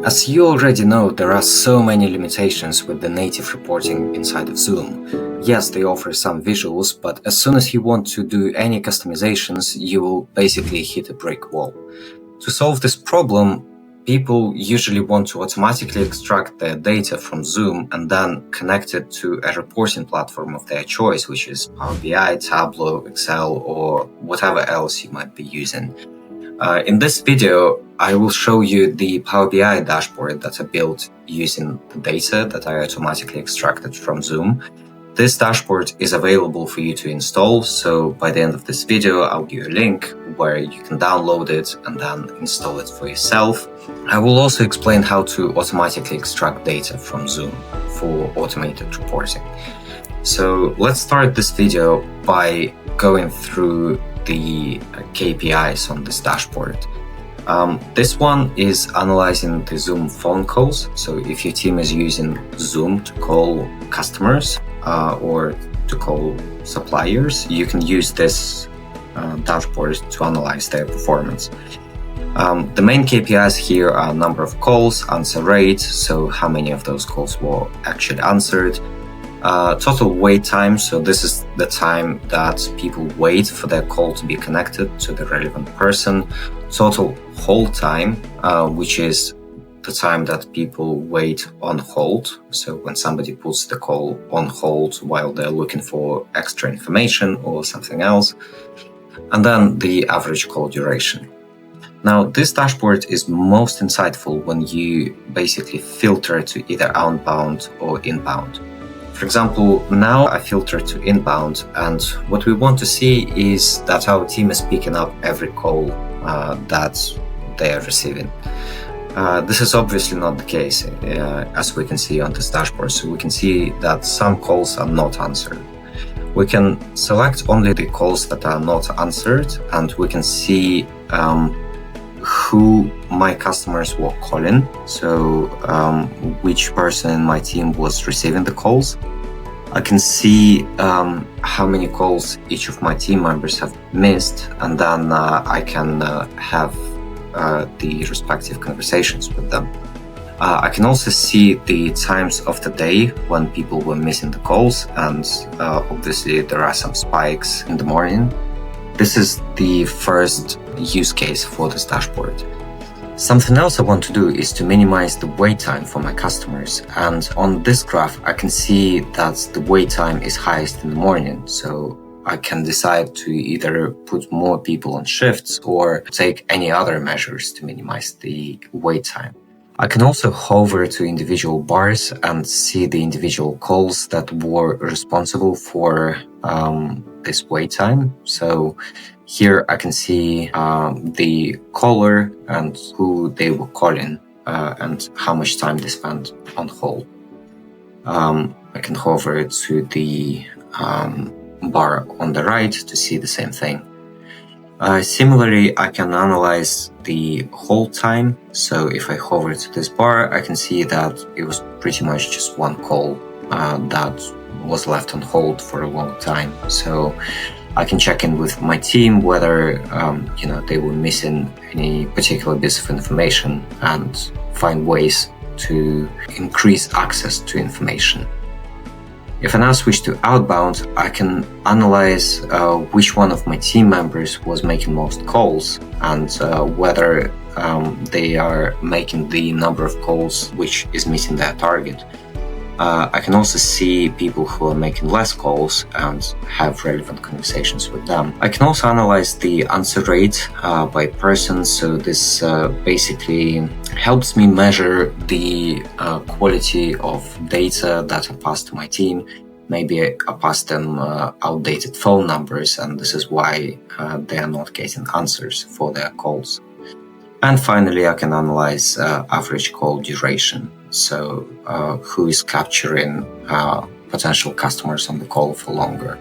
As you already know, there are so many limitations with the native reporting inside of Zoom. Yes, they offer some visuals, but as soon as you want to do any customizations, you will basically hit a brick wall. To solve this problem, people usually want to automatically extract their data from Zoom and then connect it to a reporting platform of their choice, which is Power BI, Tableau, Excel, or whatever else you might be using. In this video, I will show you the Power BI dashboard that I built using the data that I automatically extracted from Zoom. This dashboard is available for you to install, so by the end of this video, I'll give you a link where you can download it and then install it for yourself. I will also explain how to automatically extract data from Zoom for automated reporting. So let's start this video by going through the KPIs on this dashboard. This one is analyzing the Zoom phone calls. So if your team is using Zoom to call customers or to call suppliers, you can use this dashboard to analyze their performance. The main KPIs here are number of calls, answer rate, so how many of those calls were actually answered, total wait time, so this is the time that people wait for their call to be connected to the relevant person, total hold time, which is the time that people wait on hold, so when somebody puts the call on hold while they're looking for extra information or something else, and then the average call duration. Now, this dashboard is most insightful when you basically filter to either outbound or inbound. For example, now I filter to inbound, and what we want to see is that our team is picking up every call that they are receiving. This is obviously not the case, as we can see on this dashboard. So we can see that some calls are not answered. We can select only the calls that are not answered, and we can see who my customers were calling, so which person in my team was receiving the calls. I can see how many calls each of my team members have missed, and then I can have the respective conversations with them. I can also see the times of the day when people were missing the calls, and obviously there are some spikes in the morning. This is the first use case for this dashboard. Something else I want to do is to minimize the wait time for my customers. And on this graph, I can see that the wait time is highest in the morning. So I can decide to either put more people on shifts or take any other measures to minimize the wait time. I can also hover to individual bars and see the individual calls that were responsible for this wait time. So here I can see the caller and who they were calling and how much time they spent on hold. I can hover to the bar on the right to see the same thing. Similarly, I can analyze the hold time. So if I hover to this bar, I can see that it was pretty much just one call that was left on hold for a long time. So I can check in with my team whether they were missing any particular bits of information and find ways to increase access to information. If I now switch to outbound, I can analyze which one of my team members was making most calls and whether they are making the number of calls which is missing their target. I can also see people who are making less calls and have relevant conversations with them. I can also analyze the answer rate by person. So this basically helps me measure the quality of data that I pass to my team. Maybe I pass them outdated phone numbers, and this is why they are not getting answers for their calls. And finally, I can analyze average call duration. So who is capturing potential customers on the call for longer.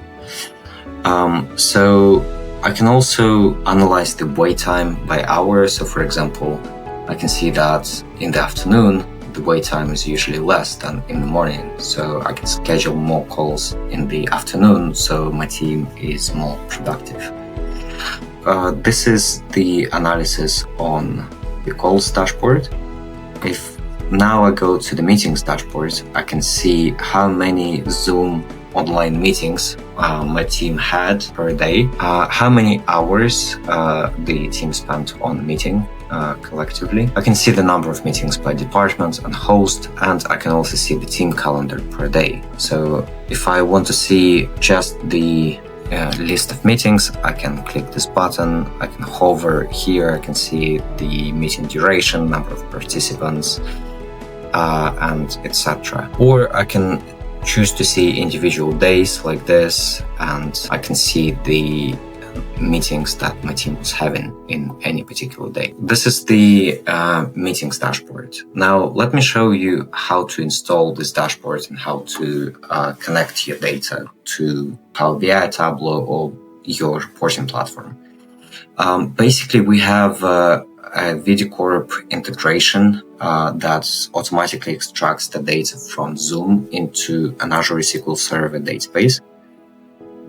So I can also analyze the wait time by hour. So for example, I can see that in the afternoon, the wait time is usually less than in the morning. So I can schedule more calls in the afternoon so my team is more productive. This is the analysis on the calls dashboard. If now I go to the meetings dashboard, I can see how many Zoom online meetings my team had per day, how many hours the team spent on meeting collectively. I can see the number of meetings by department and host, and I can also see the team calendar per day. So if I want to see just the list of meetings, I can click this button, I can hover here, I can see the meeting duration, number of participants, and etc. Or I can choose to see individual days like this, and I can see the meetings that my team was having in any particular day. This is the meetings dashboard. Now let me show you how to install this dashboard and how to connect your data to Power BI, Tableau, or your reporting platform. Basically, we have a VideoCorp integration that automatically extracts the data from Zoom into an Azure SQL Server database.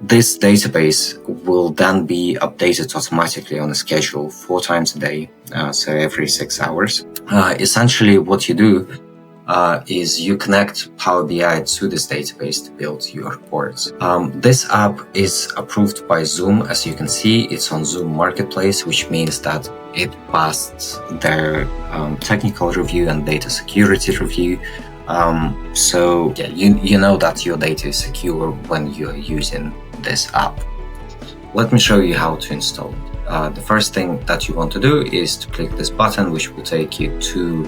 This database will then be updated automatically on a schedule 4 times a day, so every 6 hours. Essentially, what you do is you connect Power BI to this database to build your reports. This app is approved by Zoom. As you can see, it's on Zoom Marketplace, which means that it passed their technical review and data security review. So yeah, you know that your data is secure when you're using this app. Let me show you how to install it. The first thing that you want to do is to click this button, which will take you to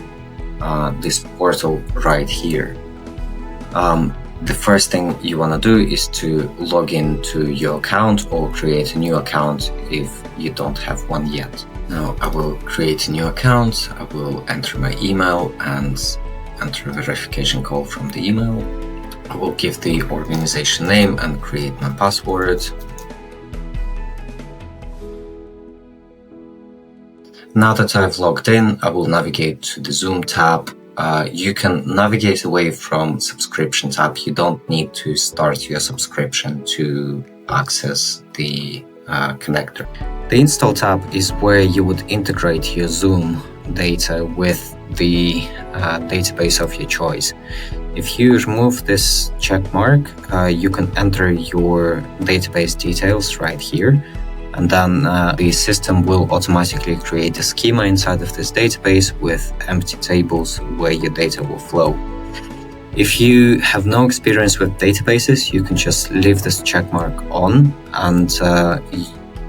this portal right here. The first thing you want to do is to log into your account or create a new account if you don't have one yet. Now I will create a new account. I will enter my email and enter a verification code from the email. I will give the organization name and create my password. Now that I've logged in, I will navigate to the Zoom tab. You can navigate away from subscription tab. You don't need to start your subscription to access the connector. The install tab is where you would integrate your Zoom data with the database of your choice. If you remove this check mark, you can enter your database details right here, and then the system will automatically create a schema inside of this database with empty tables where your data will flow. If you have no experience with databases, you can just leave this check mark on, and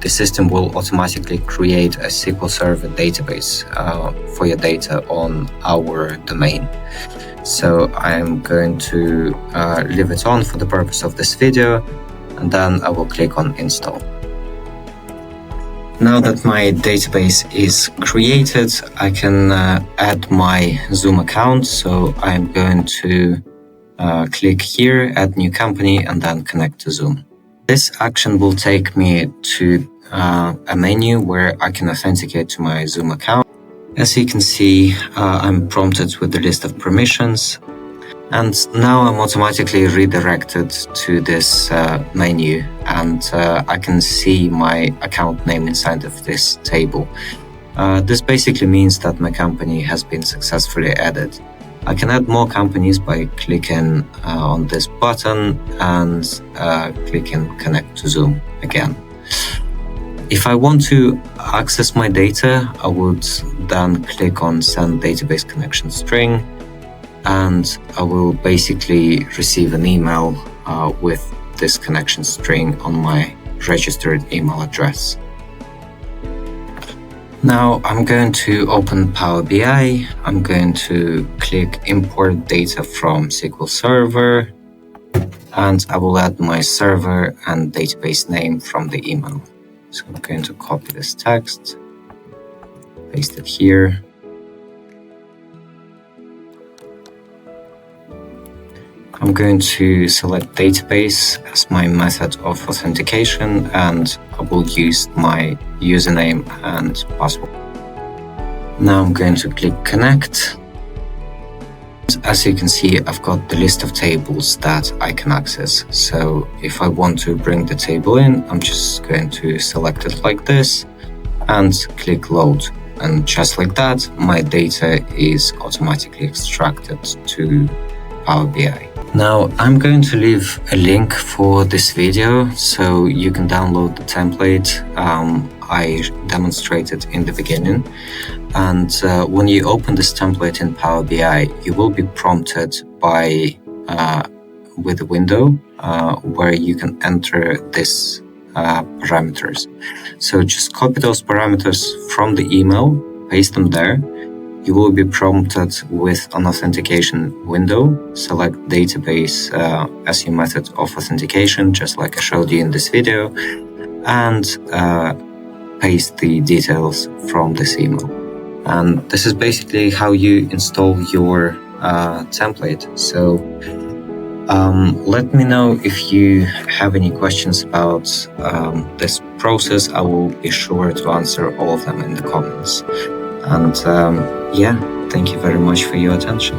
the system will automatically create a SQL Server database for your data on our domain. So I'm going to leave it on for the purpose of this video, and then I will click on install. Now that my database is created, I can add my Zoom account. So I'm going to click here, add new company, and then connect to Zoom. This action will take me to a menu where I can authenticate to my Zoom account. As you can see, I'm prompted with the list of permissions, and now I'm automatically redirected to this menu, and I can see my account name inside of this table. This basically means that my company has been successfully added. I can add more companies by clicking on this button and clicking Connect to Zoom again. If I want to access my data, I would then click on Send Database Connection String, and I will basically receive an email with this connection string on my registered email address. Now I'm going to open Power BI. I'm going to click Import Data from SQL Server, and I will add my server and database name from the email. So I'm going to copy this text, paste it here. I'm going to select database as my method of authentication, and I will use my username and password. Now I'm going to click connect. As you can see, I've got the list of tables that I can access. So if I want to bring the table in, I'm just going to select it like this and click load. And just like that, my data is automatically extracted to Power BI. Now, I'm going to leave a link for this video so you can download the template I demonstrated in the beginning. And when you open this template in Power BI, you will be prompted with a window where you can enter this parameters. So just copy those parameters from the email, paste them there. You will be prompted with an authentication window. Select database as your method of authentication, just like I showed you in this video, and paste the details from this email. And this is basically how you install your template. So let me know if you have any questions about this process. I will be sure to answer all of them in the comments. And yeah, thank you very much for your attention.